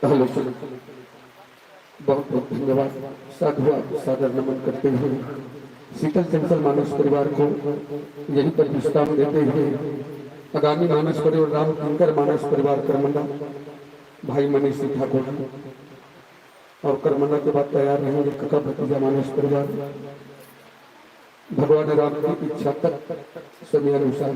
Hello sir, बहुत बहुत धन्यवाद। साधुवाद सादर नमन करते हुए शीतल चंचल मानस परिवार को यही पर विश्राम देते हुए आगामी मानस परिवार राम किंकर मानस परिवार करमंडा भाई मनीष सिंह ठाकुर और करमंडा के बाद तैयार रहेंगे कका भतीजा मानस परिवार भगवान राम की इच्छा तक समय अनुसार।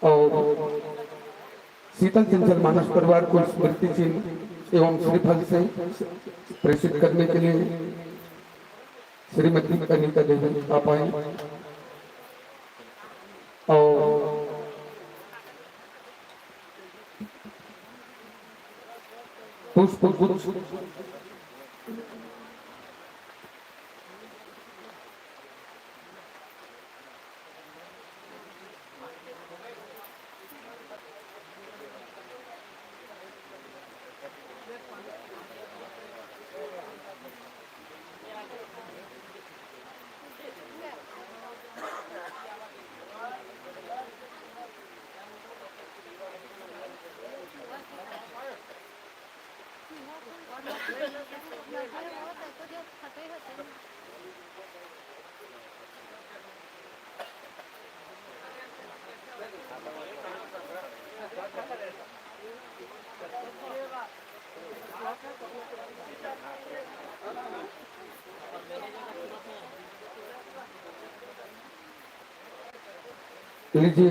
और शीतल चंचल मानस परिवार को स्मृति चिन्ह एवं श्रीफल से प्रेषित करने के लिए श्रीमती अनीता देवी आप आए और पुष्प गुच्छ लीजिए।